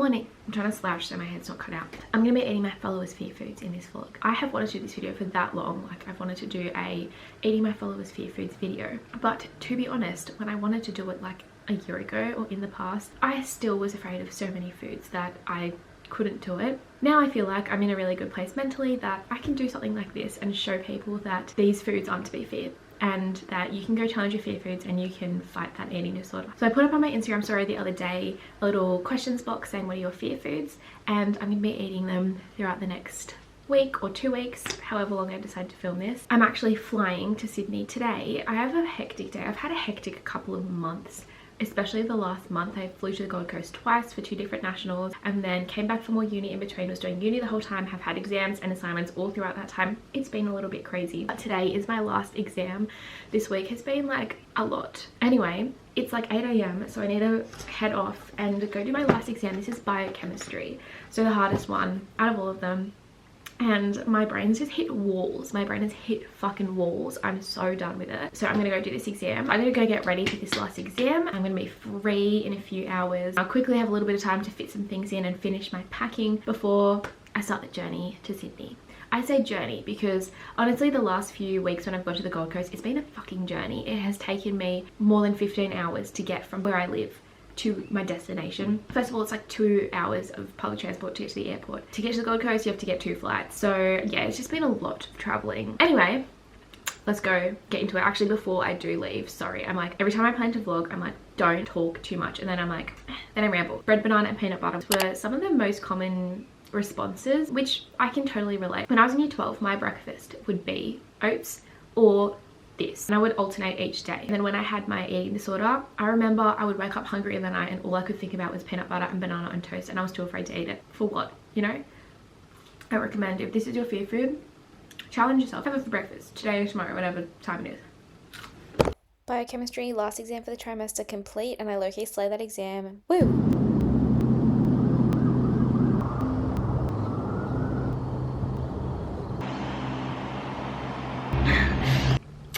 morning. I'm trying to slouch so my head's not cut out. I'm gonna be eating my followers' fear foods in this vlog. I have wanted to do this video for that long. Like, I've wanted to do a eating my followers' fear foods video. But to be honest, when I wanted to do it like a year ago or in the past, I still was afraid of so many foods that I couldn't do it. Now I feel like I'm in a really good place mentally that I can do something like this and show people that these foods aren't to be feared, and that you can go challenge your fear foods and you can fight that eating disorder. So I put up on my Instagram story the other day a little questions box saying what are your fear foods, and I'm gonna be eating them throughout the next week or 2 weeks, however long I decide to film this. I'm actually flying to Sydney today. I have a hectic day. I've had a hectic couple of months, especially the last month. I flew to the Gold Coast twice for 2 different nationals and then came back for more uni in between. Was doing uni the whole time, have had exams and assignments all throughout that time. It's been a little bit crazy, but today is my last exam. This week has been like a lot. Anyway, it's like 8 AM, so I need to head off and go do my last exam. This is biochemistry, so the hardest one out of all of them. And my brain's just hit walls. My brain has hit fucking walls. I'm so done with it. So I'm gonna go do this exam. I'm gonna go get ready for this last exam. I'm gonna be free in a few hours. I'll quickly have a little bit of time to fit some things in and finish my packing before I start the journey to Sydney. I say journey because honestly the last few weeks when I've gone to the Gold Coast, it's been a fucking journey. It has taken me more than 15 hours to get from where I live to my destination. First of all, it's like 2 hours of public transport to get to the airport. To get to the Gold Coast, you have to get 2 flights. So yeah, it's just been a lot of traveling. Anyway, let's go get into it. Actually, before I do leave, sorry, I'm like, every time I plan to vlog, I'm like, don't talk too much. And then I'm like, then I ramble. Bread, banana, and peanut butter were some of the most common responses, which I can totally relate. When I was in year 12, my breakfast would be oats or this, and I would alternate each day. And then when I had my eating disorder, I remember I would wake up hungry in the night and all I could think about was peanut butter and banana and toast, and I was too afraid to eat it. For what, you know? I recommend, if this is your fear food, challenge yourself. Have it for breakfast today or tomorrow, whatever time it is. Biochemistry, last exam for the trimester complete, and I low-key slayed that exam. Woo!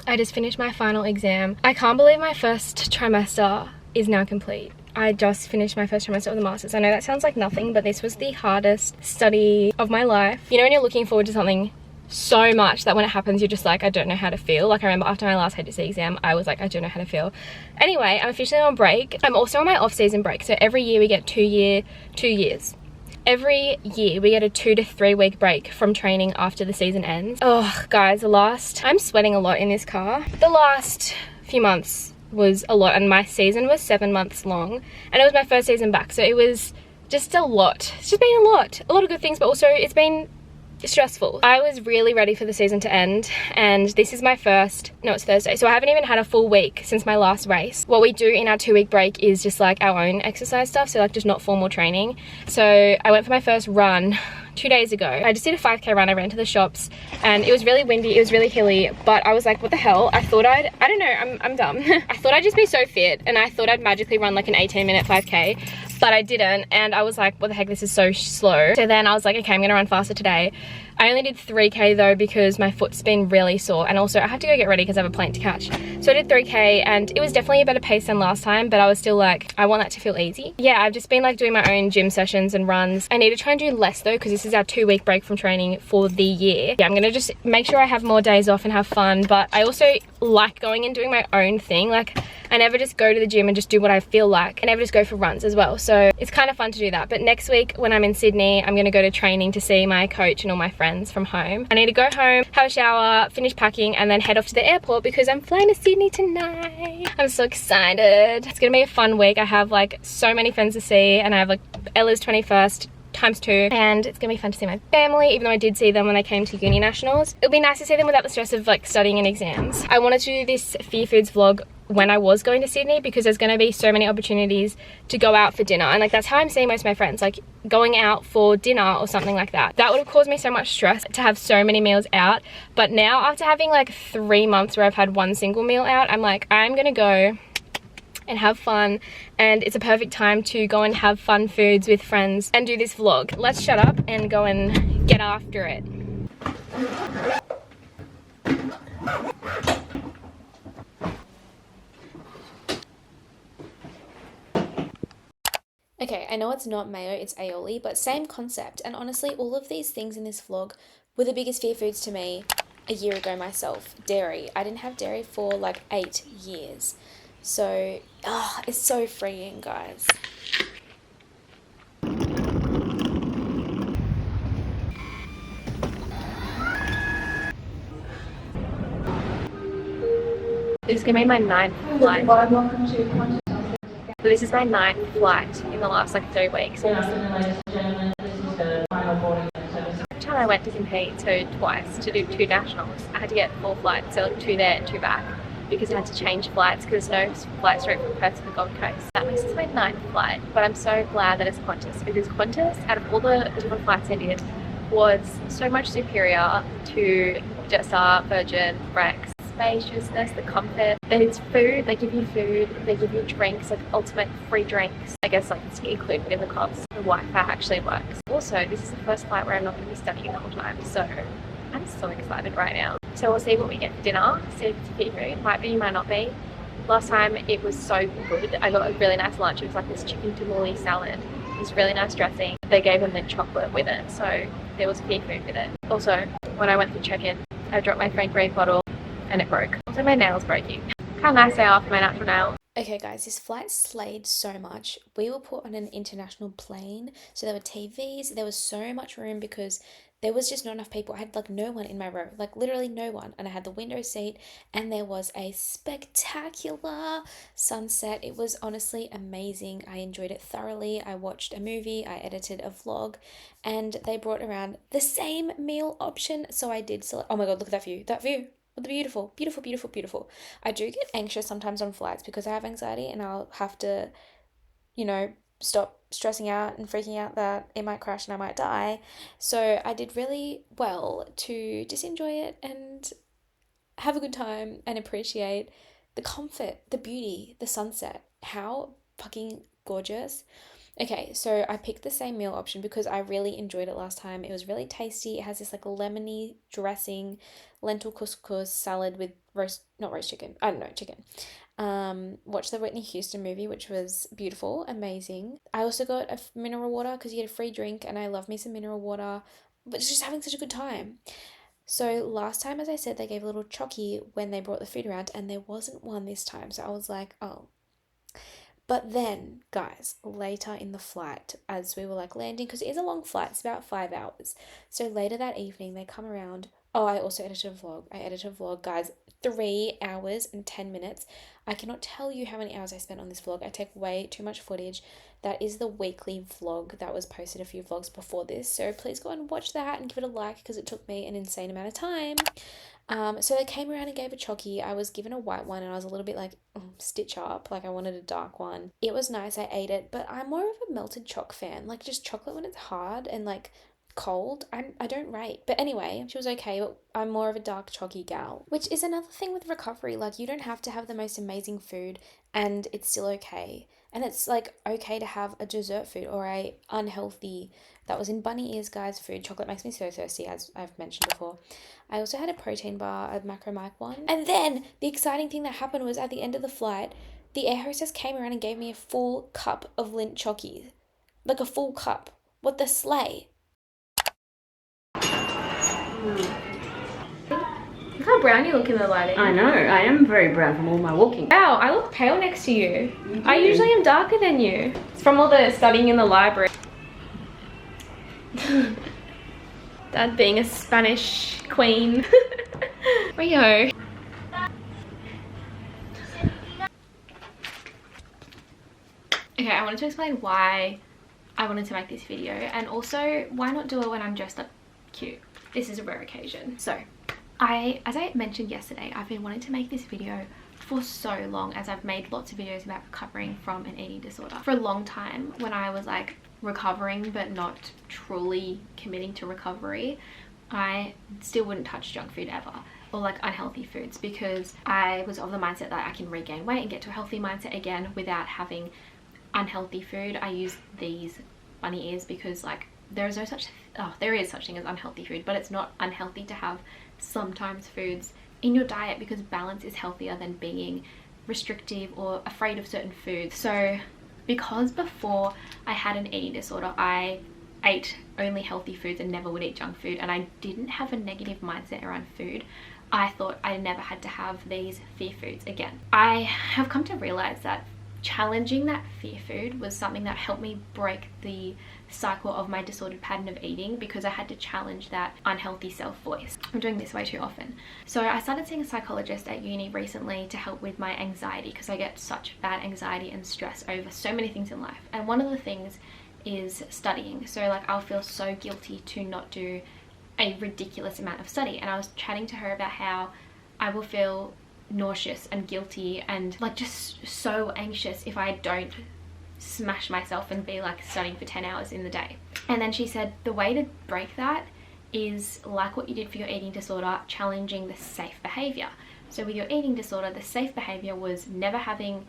I just finished my final exam. I can't believe my first trimester is now complete. I just finished my first trimester of the masters. I know that sounds like nothing, but this was the hardest study of my life. You know when you're looking forward to something so much that when it happens you're just like, I don't know how to feel. Like I remember after my last HSC exam, I was like, I don't know how to feel. Anyway, I'm officially on break. I'm also on my off-season break. So every year we get 2 years. Every year we get a 2 to 3 week break from training after the season ends. Oh guys, I'm sweating a lot in this car. The last few months was a lot, and my season was 7 months long, and it was my first season back, so it was just a lot. It's just been a lot of good things, but also it's been stressful. I was really ready for the season to end, and this is my first, no, it's Thursday, so I haven't even had a full week since my last race. What we do in our 2 week break is just like our own exercise stuff, so like just not formal training. So I went for my first run 2 days ago. I just did a 5k run. I ran to the shops and it was really windy, it was really hilly, but I was like, what the hell? I thought I don't know, I'm dumb. I thought I'd just be so fit and I thought I'd magically run like an 18-minute 5k, but I didn't, and I was like, what the heck, this is so slow. So then I was like, okay, I'm gonna run faster today. I only did 3k though because my foot's been really sore, and also I have to go get ready because I have a plane to catch. So I did 3k and it was definitely a better pace than last time, but I was still like, I want that to feel easy. Yeah, I've just been like doing my own gym sessions and runs. I need to try and do less though, because this is our 2 week break from training for the year. Yeah, I'm gonna just make sure I have more days off and have fun, but I also like going and doing my own thing. Like I never just go to the gym and just do what I feel like. I never just go for runs as well. So it's kind of fun to do that. But next week when I'm in Sydney, I'm gonna go to training to see my coach and all my friends from home. I need to go home, have a shower, finish packing, and then head off to the airport because I'm flying to Sydney tonight. I'm so excited. It's gonna be a fun week. I have like so many friends to see, and I have like Ella's 21st ×2, and it's gonna be fun to see my family, even though I did see them when they came to uni nationals. It'll be nice to see them without the stress of like studying and exams. I wanted to do this Fear Foods vlog when I was going to Sydney because there's going to be so many opportunities to go out for dinner, and like that's how I'm seeing most of my friends, like going out for dinner or something like that. That would have caused me so much stress to have so many meals out, but now after having like 3 months where I've had 1 single meal out, I'm like, I'm gonna go and have fun, and it's a perfect time to go and have fun foods with friends and do this vlog. Let's shut up and go and get after it. Okay, I know it's not mayo, it's aioli, but same concept. And honestly, all of these things in this vlog were the biggest fear foods to me a year ago myself. Dairy. I didn't have dairy for like 8 years. So, it's so freeing, guys. This is going to be my 9th flight. So this is my 9th flight in the last like 3 weeks. Every time I went to compete, so twice, to do 2 nationals, I had to get 4 flights, so 2 there and 2 back, because I had to change flights because there's no flight straight from Perth to the Gold Coast. That makes this my 9th flight, but I'm so glad that it's Qantas, because Qantas, out of all the different flights I did, was so much superior to Jetstar, Virgin, Rex. Spaciousness, the comfort. There's food, they give you food, they give you drinks, like ultimate free drinks. I guess like it's included in the cost. The Wi-Fi actually works. Also, this is the first flight where I'm not going to be studying the whole time, so I'm so excited right now. So we'll see what we get for dinner, see if it's food, might be, might not be. Last time it was so good. I got a really nice lunch. It was like this chicken tamale salad, this really nice dressing. They gave a mint chocolate with it, so there was food with it. Also, when I went to check-in, I dropped my Frank Reed bottle and it broke. Also, my nails breaking. How nice they are for my natural nails. Okay guys, this flight slayed so much. We were put on an international plane, so there were TVs, there was so much room because there was just not enough people. I had like no one in my row, like literally no one. And I had the window seat and there was a spectacular sunset. It was honestly amazing. I enjoyed it thoroughly. I watched a movie, I edited a vlog, and they brought around the same meal option. So I did select, oh my God, look at that view, What the beautiful, beautiful, beautiful, beautiful. I do get anxious sometimes on flights because I have anxiety and I'll have to, stop stressing out and freaking out that it might crash and I might die. So I did really well to just enjoy it and have a good time and appreciate the comfort, the beauty, the sunset. How fucking gorgeous. Okay, so I picked the same meal option because I really enjoyed it last time. It was really tasty. It has this like lemony dressing, lentil couscous salad with chicken. Watched the Whitney Houston movie, which was beautiful, amazing. I also got a mineral water because you get a free drink and I love me some mineral water, but it's just having such a good time. So last time, as I said, they gave a little chockey when they brought the food around and there wasn't one this time. So I was like, oh. But then, guys, later in the flight, as we were like landing, because it is a long flight, it's about 5 hours. So later that evening, they come around. Oh, I also edited a vlog. I edited a vlog, guys, 3 hours and 10 minutes. I cannot tell you how many hours I spent on this vlog. I take way too much footage. That is the weekly vlog that was posted a few vlogs before this. So please go and watch that and give it a like because it took me an insane amount of time. So they came around and gave a chockey. I was given a white one and I was a little bit like, stitch up. Like I wanted a dark one. It was nice. I ate it, but I'm more of a melted choc fan. Like just chocolate when it's hard and like cold, I don't rate. But anyway, she was okay, but I'm more of a dark chocky gal, which is another thing with recovery. Like you don't have to have the most amazing food and it's still okay. And it's like okay to have a dessert food or a unhealthy, that was in bunny ears, guys, food. Chocolate makes me so thirsty, as I've mentioned before. I also had a protein bar, a MACROMIKE one. And then the exciting thing that happened was at the end of the flight, the air hostess came around and gave me a full cup of Lindt chockies. Like a full cup. What the slay? Look how brown you look in the lighting. I know, I am very brown from all my walking. Wow, I look pale next to you. I usually am darker than you. It's from all the studying in the library. Dad being a Spanish queen. Rio. Okay, I wanted to explain why I wanted to make this video and also why not do it when I'm dressed up cute. This is a rare occasion. So as I mentioned yesterday, I've been wanting to make this video for so long, as I've made lots of videos about recovering from an eating disorder. For a long time, when I was like recovering but not truly committing to recovery, I still wouldn't touch junk food ever, or like unhealthy foods, because I was of the mindset that I can regain weight and get to a healthy mindset again without having unhealthy food. I use these bunny ears because like there is such thing as unhealthy food, but it's not unhealthy to have sometimes foods in your diet, because balance is healthier than being restrictive or afraid of certain foods. So Because before I had an eating disorder, I ate only healthy foods and never would eat junk food, and I didn't have a negative mindset around food. I thought I never had to have these fear foods again. I have come to realize that challenging that fear food was something that helped me break the cycle of my disordered pattern of eating, because I had to challenge that unhealthy self-voice. I'm doing this way too often. So I started seeing a psychologist at uni recently to help with my anxiety, because I get such bad anxiety and stress over so many things in life. And one of the things is studying. So like I'll feel so guilty to not do a ridiculous amount of study, and I was chatting to her about how I will feel nauseous and guilty and like just so anxious if I don't smash myself and be like studying for 10 hours in the day. And then she said the way to break that is like what you did for your eating disorder, challenging the safe behavior. So with your eating disorder, the safe behavior was never having,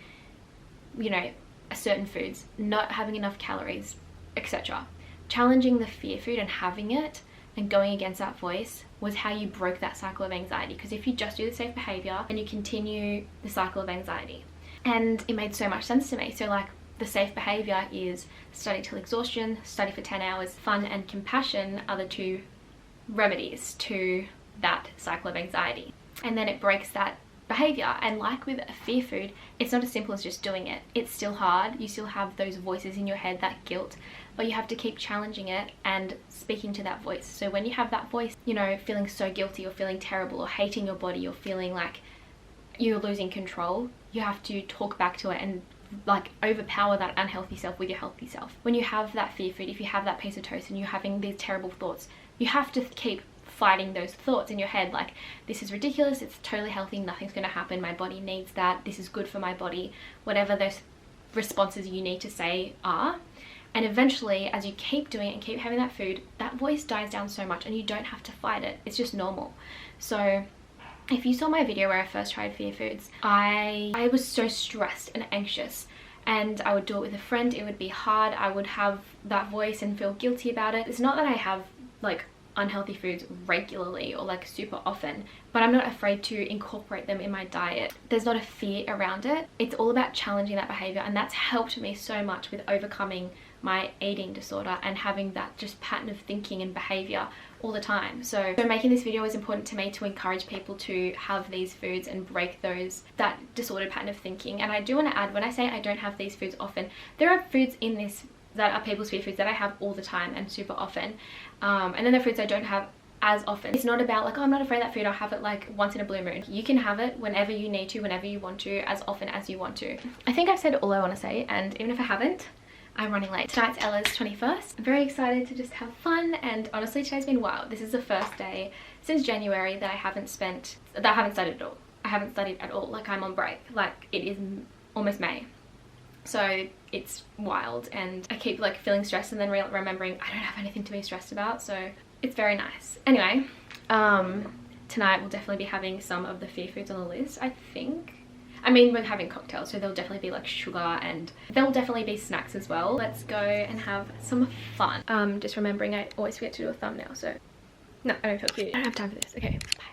you know, certain foods, not having enough calories, etc. Challenging the fear food and having it and going against that voice was how you broke that cycle of anxiety. Because if you just do the safe behavior, and you continue the cycle of anxiety. And it made so much sense to me. So like the safe behavior is study till exhaustion, study for 10 hours, fun and compassion are the two remedies to that cycle of anxiety. And then it breaks that behavior. And like with a fear food, it's not as simple as just doing it. It's still hard. You still have those voices in your head, that guilt, but you have to keep challenging it and speaking to that voice. So when you have that voice, you know, feeling so guilty or feeling terrible or hating your body or feeling like you're losing control, you have to talk back to it and like overpower that unhealthy self with your healthy self. When you have that fear food, if you have that piece of toast and you're having these terrible thoughts, you have to keep fighting those thoughts in your head, like this is ridiculous, it's totally healthy, nothing's going to happen, my body needs that, this is good for my body, whatever those responses you need to say are. And eventually, as you keep doing it and keep having that food, that voice dies down so much and you don't have to fight it. It's just normal. So if you saw my video where I first tried fear foods, I was so stressed and anxious, and I would do it with a friend. It would be hard. I would have that voice and feel guilty about it. It's not that I have like unhealthy foods regularly or like super often, but I'm not afraid to incorporate them in my diet. There's not a fear around it. It's all about challenging that behavior, and that's helped me so much with overcoming my eating disorder and having that just pattern of thinking and behavior all the time. So making this video is important to me to encourage people to have these foods and break that disordered pattern of thinking. And I do want to add, when I say I don't have these foods often, there are foods in this that are people's fear foods that I have all the time and super often, and then there are foods I don't have as often. It's not about like, oh, I'm not afraid of that food, I'll have it like once in a blue moon. You can have it whenever you need to, whenever you want to, as often as you want to. I think I've said all I want to say, and even if I haven't, I'm running late. Tonight's Ella's 21st. I'm very excited to just have fun, and honestly today's been wild. This is the first day since January that I haven't studied at all. I haven't studied at all. Like I'm on break. Like it is almost May. So it's wild, and I keep like feeling stressed and then remembering I don't have anything to be stressed about, so it's very nice. Anyway, tonight we'll definitely be having some of the fear foods on the list, I think. I mean, we're having cocktails, so there'll definitely be like sugar, and there'll definitely be snacks as well. Let's go and have some fun. Just remembering I always forget to do a thumbnail, so no, I don't feel cute. I don't have time for this. Okay, bye.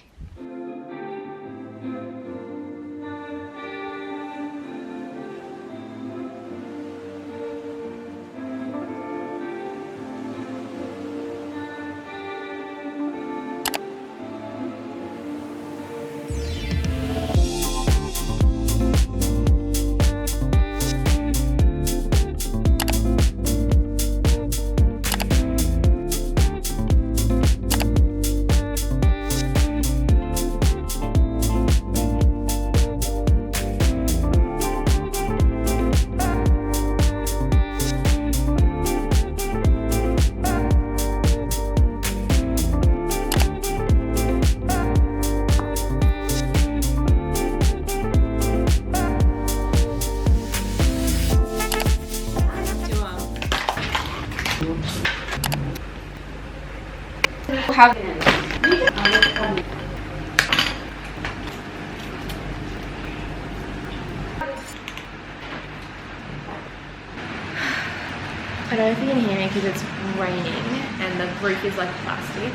I don't know if you can hear me because it's raining and the roof is like plastic.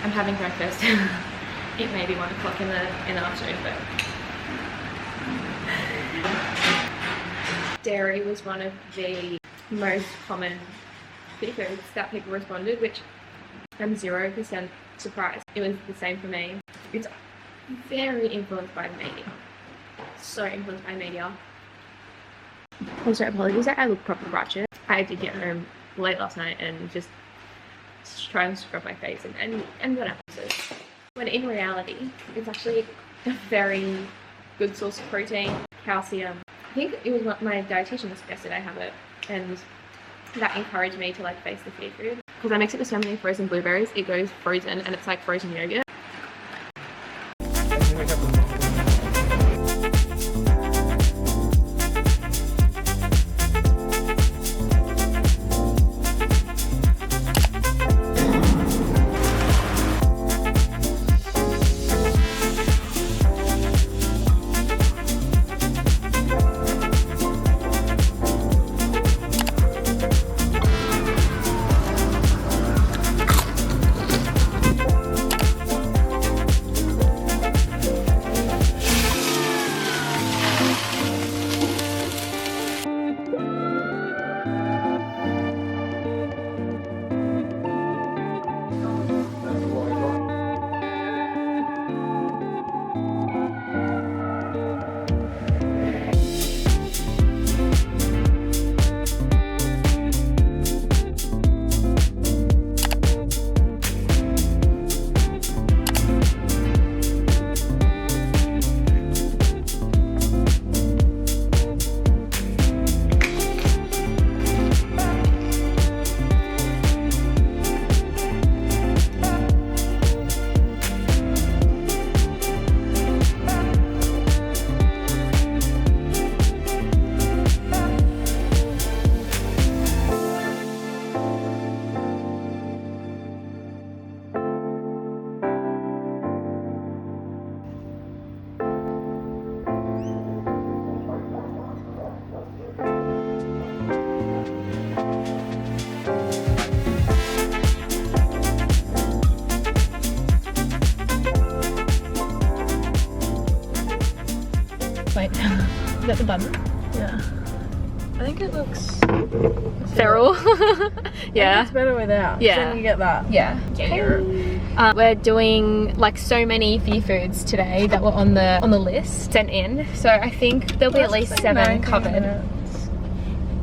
I'm having breakfast. It may be 1 o'clock in the afternoon, but dairy was one of the most common seafoods that people responded, which I'm 0% surprised. It was the same for me. It's very influenced by the media. So influenced by media. Also, apologies that I look proper ratchet. I did get home late last night and just try and scrub my face and whatever. When in reality, it's actually a very good source of protein, calcium. I think it was what my dietitian suggested I have it, and that encouraged me to like face the seafood. Because I mix it with so many frozen blueberries, it goes frozen and it's like frozen yogurt. Wait, is that the bun? Yeah. I think it looks Feral. Yeah. It's better without. Yeah. Then you get that. Yeah. We're doing like so many seafoods today that were on the list sent in. So I think there'll be at least 7 covered. Minutes.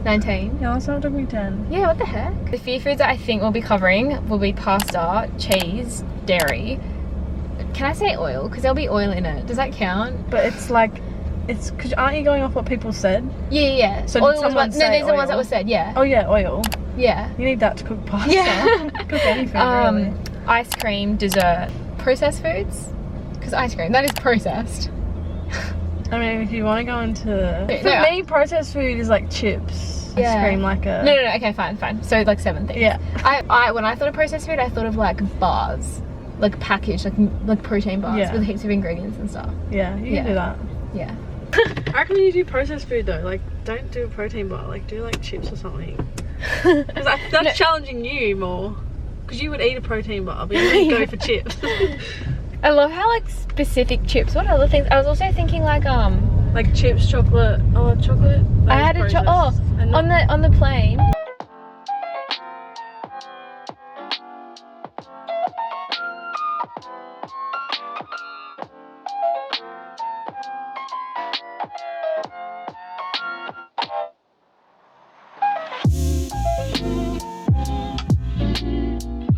19. Yeah, last time it took me 10. Yeah, what the heck? The seafoods that I think we'll be covering will be pasta, cheese, dairy. Can I say oil? Because there'll be oil in it. Does that count? But it's like, it's because aren't you going off what people said? Yeah. So oil did someone no, say these are the ones that oil? were said. Yeah. Oh yeah, oil. Yeah. You need that to cook pasta. Yeah. Cook any food really. Ice cream, dessert, processed foods. Because ice cream, that is processed. I mean, if you want to go into... For No, me, processed food is like chips. Yeah. Ice cream, like a... No, okay, fine. So like 7 things. Yeah. I when I thought of processed food, I thought of like bars, like packaged, like protein bars Yeah. with heaps of ingredients and stuff. Yeah, you can do that. Yeah. I reckon when you do processed food though, like, don't do a protein bar, like, do like chips or something. Because that's challenging you more. Because you would eat a protein bar, but you would go for chips. I love how like specific chips. What other things? I was also thinking like like chips, chocolate. Oh, chocolate. I had a on the plane.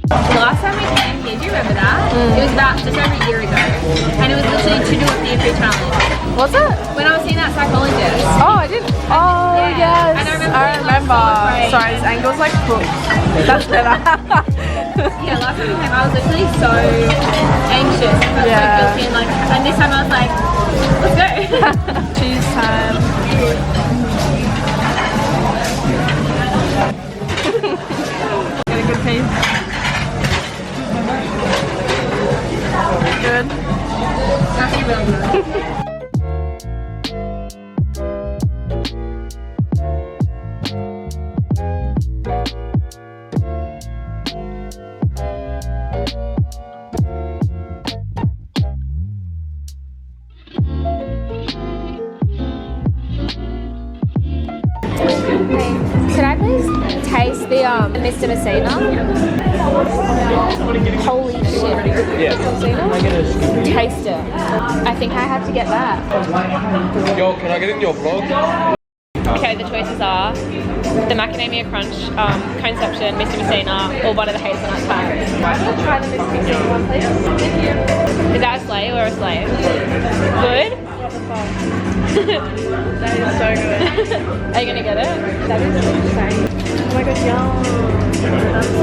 The last time we came here, do you remember that? It was about just over a year ago. And it was literally to do a seafood challenge. What's it? When I was seeing that psychologist. Oh, I didn't. Oh, Yeah. yes. And I remember. Sorry, this angle's like cooked. That's better. Yeah, last time we came, I was literally so anxious. I was so guilty and this time I was like, let's go. Cheese time. Get a good piece. Good. That's really good. the Mr. Messina. Holy shit. Yeah. Taste it. I think I have to get that. Yo, can I get in your vlog? Okay, the choices are the Macadamia Crunch, Coneception, Mr. Messina, or one of the hazelnut packs. I'm going to try the Mr. Messina one, please. Thank you. Is that a sleigh or a slave? Good? What the fuck? That is so good. Are you going to get it? That is insane. Oh my god, yum. That's so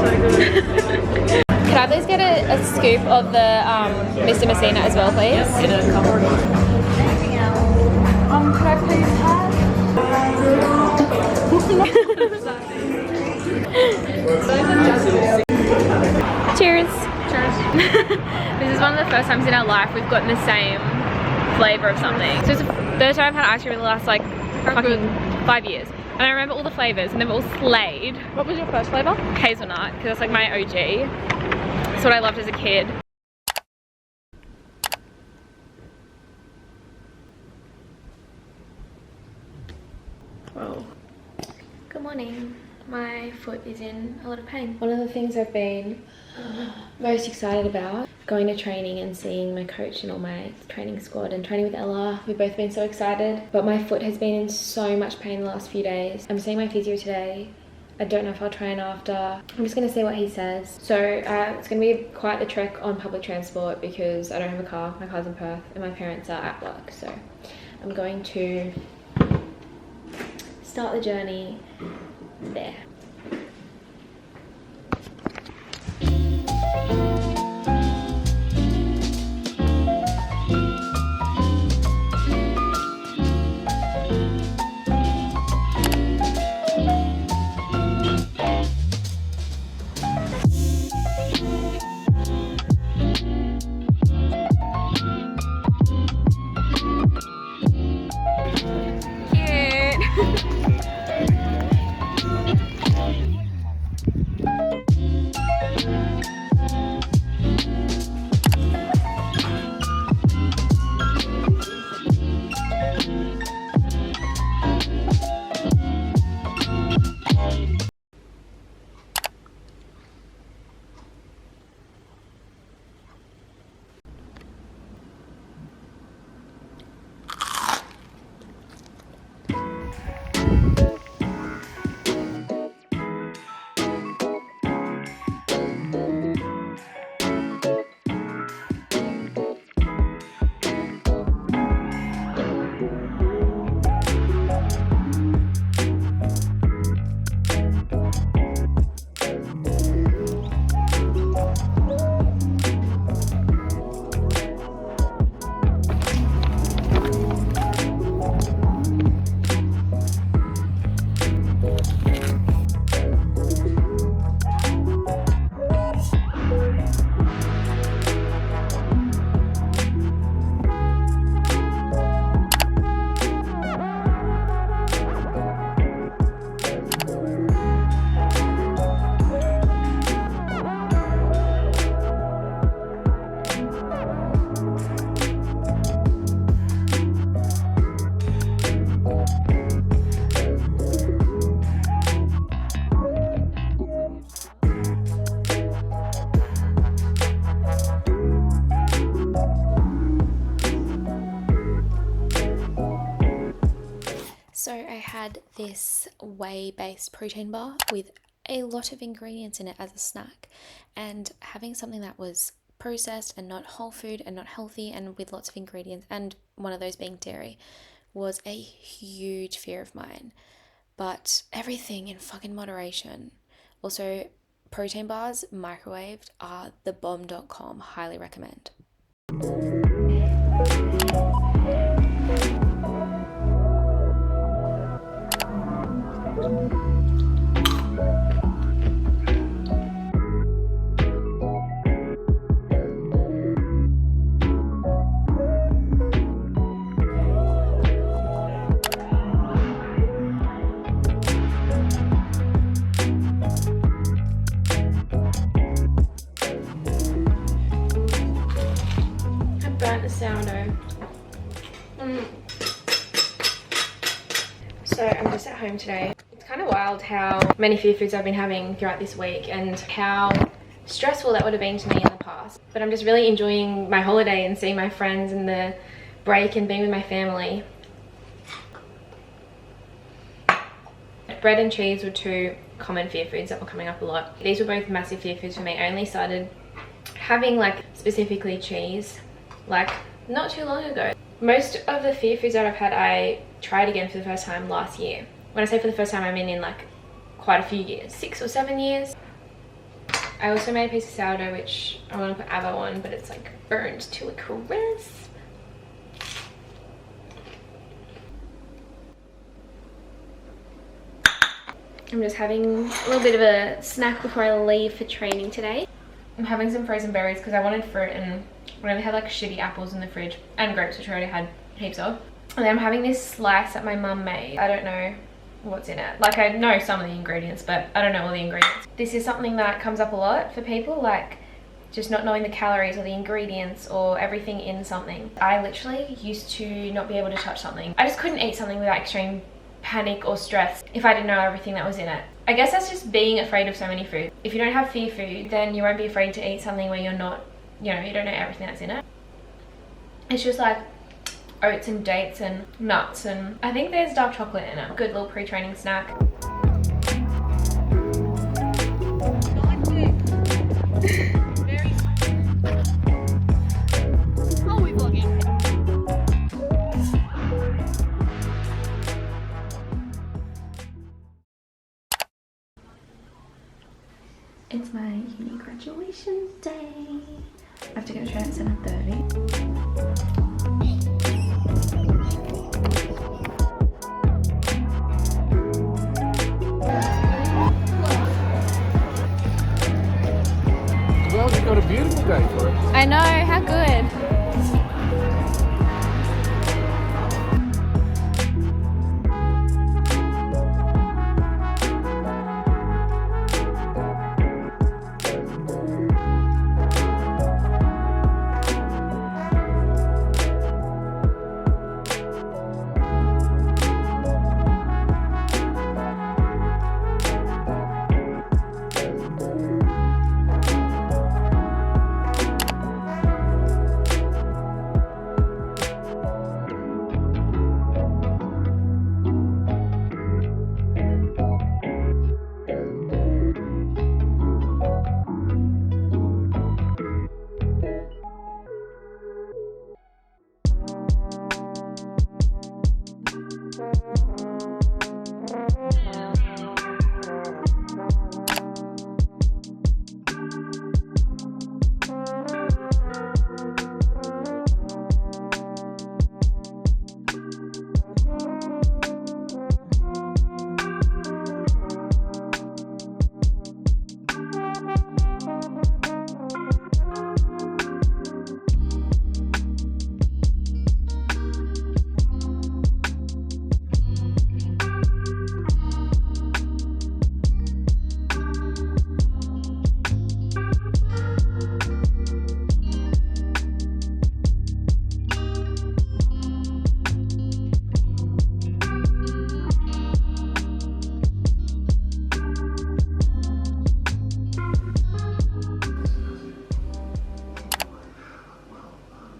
good. Can I please get a scoop of the Mr. Messina as well, please? Could I please have? Cheers. Cheers. This is one of the first times in our life we've gotten the same flavour of something. So it's the third time I've had ice cream in the last like fucking 5 years. And I remember all the flavours and they were all slayed. What was your first flavour? Hazelnut, because that's like my OG. That's what I loved as a kid. Whoa. Good morning. My foot is in a lot of pain. One of the things I've been most excited about, going to training and seeing my coach and all my training squad and training with Ella. We've both been so excited, but my foot has been in so much pain the last few days. I'm seeing my physio today. I don't know if I'll train after. I'm just gonna see what he says. So it's gonna be quite a trek on public transport because I don't have a car. My car's in Perth and my parents are at work. So I'm going to start the journey there. So I had this whey-based protein bar with a lot of ingredients in it as a snack, and having something that was processed and not whole food and not healthy and with lots of ingredients, and one of those being dairy, was a huge fear of mine. But everything in fucking moderation. Also, protein bars microwaved are the bomb.com. Highly recommend. Sourdough. So I'm just at home today. It's kind of wild how many fear foods I've been having throughout this week and how stressful that would have been to me in the past. But I'm just really enjoying my holiday and seeing my friends and the break and being with my family. Bread and cheese were two common fear foods that were coming up a lot. These were both massive fear foods for me. I only started having like specifically cheese like not too long ago. Most of the fear foods that I've had I tried again for the first time last year. When I say for the first time, I mean in like quite a few years, 6 or 7 years. I also made a piece of sourdough which I want to put avo on, but it's like burned to a crisp. I'm just having a little bit of a snack before I leave for training today. I'm having some frozen berries because I wanted fruit and I only had like shitty apples in the fridge and grapes, which I already had heaps of. And then I'm having this slice that my mum made. I don't know what's in it. Like I know some of the ingredients, but I don't know all the ingredients. This is something that comes up a lot for people, like just not knowing the calories or the ingredients or everything in something. I literally used to not be able to touch something. I just couldn't eat something without extreme panic or stress if I didn't know everything that was in it. I guess that's just being afraid of so many foods. If you don't have fear food, then you won't be afraid to eat something where you're not, you know, you don't know everything that's in it. It's just like oats and dates and nuts, and I think there's dark chocolate in it. Good little pre-training snack. It's my uni graduation day. I have to go to train at 7:30. Well, you've got a beautiful day for it. I know, how good.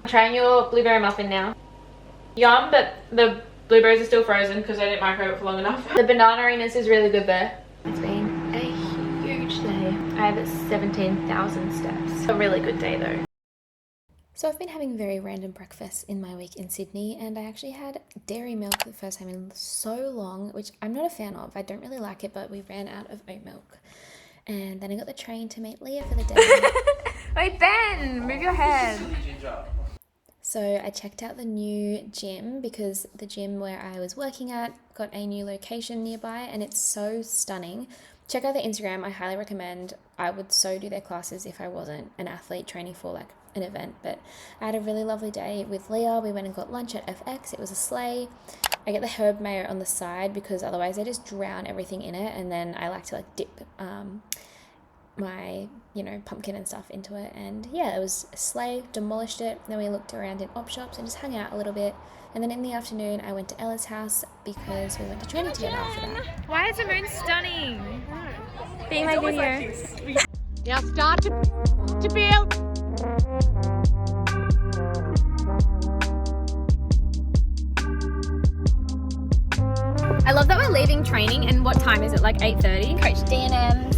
Trying your blueberry muffin now. Yum, but the blueberries are still frozen because I didn't microwave it for long enough. The banana-iness is really good there. It's been a huge day. I have 17,000 steps. A really good day though. So I've been having very random breakfasts in my week in Sydney, and I actually had dairy milk for the first time in so long, which I'm not a fan of. I don't really like it, but we ran out of oat milk. And then I got the train to meet Leah for the day. Wait, Ben, move your head. So I checked out the new gym because the gym where I was working at got a new location nearby and it's so stunning. Check out their Instagram. I highly recommend. I would so do their classes if I wasn't an athlete training for like an event. But I had a really lovely day with Leah. We went and got lunch at FX. It was a sleigh. I get the herb mayo on the side because otherwise I just drown everything in it, and then I like to like dip my, you know, pumpkin and stuff into it. And yeah, it was a sleigh, demolished it. Then we looked around in op shops and just hung out a little bit. And then in the afternoon, I went to Ella's house because we went to training together after that. Why is the moon stunning? Be my video. Now start to build. I love that we're leaving training, and what time is it? Like 8:30? Coach D&M's.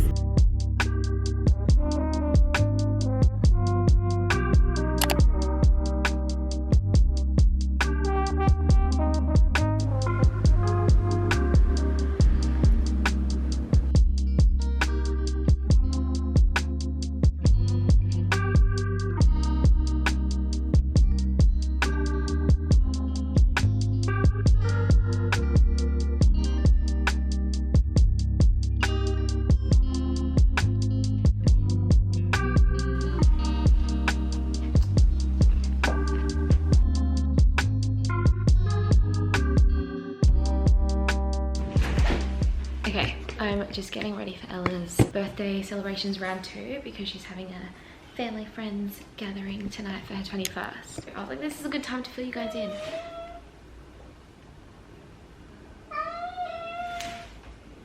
I'm just getting ready for Ella's birthday celebrations round 2 because she's having a family friends gathering tonight for her 21st. I was like, this is a good time to fill you guys in.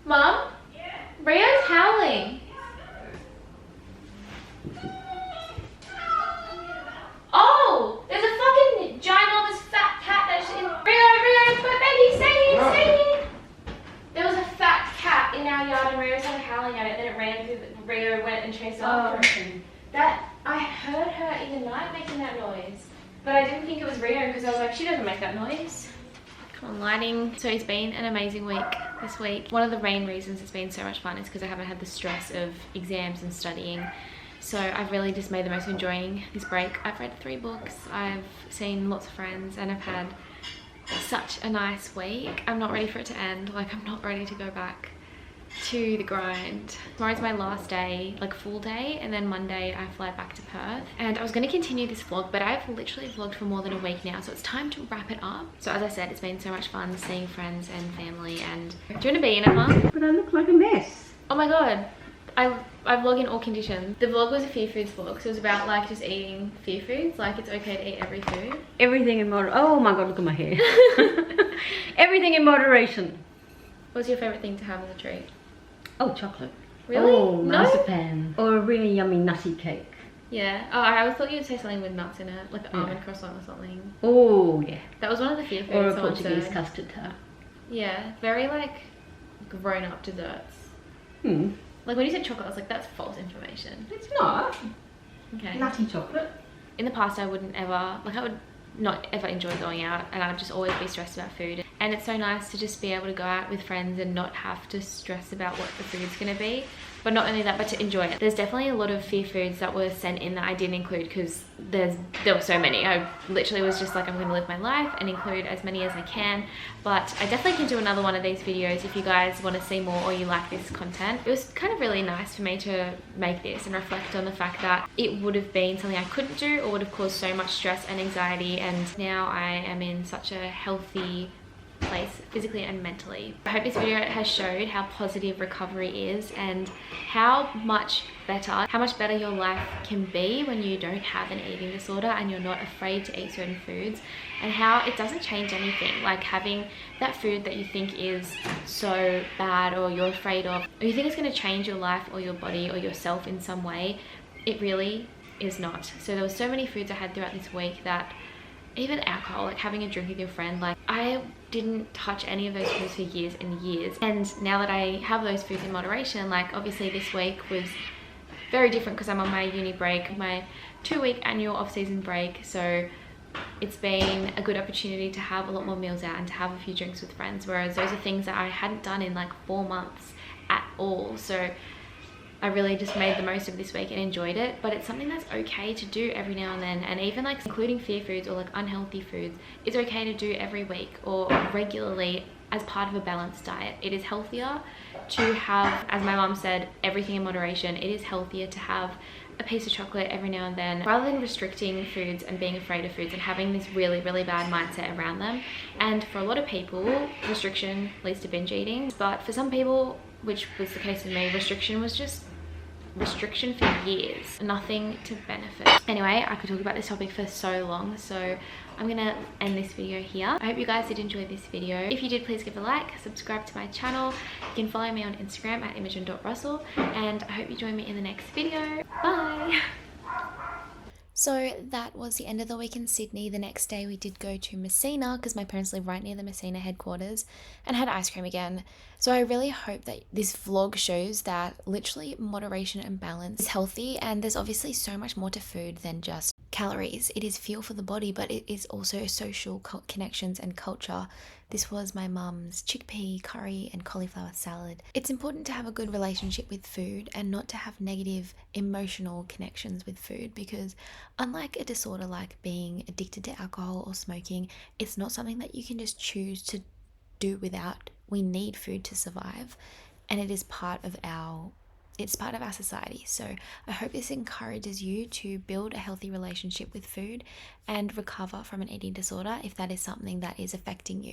Mom? Yeah? Rio's howling. Oh! There's a fucking ginormous fat cat that's in... Rio, baby, stay here. There was a fat cat in our yard and Rio started howling at it, then it ran through Rio went and chased after it. That, I heard her in the night making that noise. But I didn't think it was Rio because I was like, she doesn't make that noise. Come on, lighting. So it's been an amazing week this week. One of the main reasons it's been so much fun is because I haven't had the stress of exams and studying. So I've really just made the most of enjoying this break. I've read 3 books, I've seen lots of friends, and I've had such a nice week. I'm not ready for it to end. Like, I'm not ready to go back to the grind. Tomorrow's my last day, like full day, and then Monday I fly back to Perth. And I was going to continue this vlog, but I've literally vlogged for more than a week now, so it's time to wrap it up. So as I said, it's been so much fun seeing friends and family. And do you want to be in it, Mum? But I look like a mess. Oh my god, I vlog in all conditions. The vlog was a fear foods vlog, so it was about like just eating fear foods, like it's okay to eat every food. Everything in moderation. Oh my god, look at my hair. Everything in moderation. What's your favourite thing to have as a treat? Oh, chocolate. Really? Oh, No? marzipan. Or a really yummy nutty cake. Yeah. Oh, I always thought you'd say something with nuts in it, like an almond croissant or something. Oh, yeah. That was one of the fear foods. Or a someone Portuguese said. custard tart. Yeah, very like grown-up desserts. Hmm. Like when you said chocolate, I was like, that's false information. It's not. Okay. Nutty chocolate. In the past, I wouldn't ever, like I would not ever enjoy going out, and I'd just always be stressed about food. And it's so nice to just be able to go out with friends and not have to stress about what the food's gonna be. But not only that, but to enjoy it. There's definitely a lot of fear foods that were sent in that I didn't include because there were so many. I literally was just like, I'm gonna live my life and include as many as I can. But I definitely can do another one of these videos if you guys want to see more or you like this content. It was kind of really nice for me to make this and reflect on the fact that it would have been something I couldn't do or would have caused so much stress and anxiety, and now I am in such a healthy place physically and mentally. I hope this video has showed how positive recovery is and how much better your life can be when you don't have an eating disorder and you're not afraid to eat certain foods, and how it doesn't change anything. Like having that food that you think is so bad or you're afraid of, or you think it's going to change your life or your body or yourself in some way, it really is not. So there were so many foods I had throughout this week, that even alcohol, like having a drink with your friend, like I didn't touch any of those foods for years and years. And now that I have those foods in moderation, like obviously this week was very different because I'm on my uni break, my 2-week annual off-season break. So it's been a good opportunity to have a lot more meals out and to have a few drinks with friends, whereas those are things that I hadn't done in like 4 months at all. So I really just made the most of this week and enjoyed it. But it's something that's okay to do every now and then, and even like including fear foods or like unhealthy foods, it's okay to do every week or regularly as part of a balanced diet. It is healthier to have, as my mom said, everything in moderation. It is healthier to have a piece of chocolate every now and then, rather than restricting foods and being afraid of foods and having this really bad mindset around them. And for a lot of people, restriction leads to binge eating, but for some people, which was the case with me, restriction was just restriction for years, nothing to benefit. Anyway, I could talk about this topic for so long, so I'm gonna end this video here. I hope you guys did enjoy this video. If you did, please give a like, subscribe to my channel. You can follow me on Instagram at imogen.russell, and I hope you join me in the next video. Bye. So that was the end of the week in Sydney. The next day we did go to Messina because my parents live right near the Messina headquarters, and had ice cream again. So I really hope that this vlog shows that literally moderation and balance is healthy, and there's obviously so much more to food than just calories. It is fuel for the body, but it is also social connections and culture. This was my mum's chickpea curry and cauliflower salad. It's important to have a good relationship with food and not to have negative emotional connections with food, because unlike a disorder like being addicted to alcohol or smoking, it's not something that you can just choose to do without. We need food to survive, and it is part of our society. So I hope this encourages you to build a healthy relationship with food and recover from an eating disorder if that is something that is affecting you.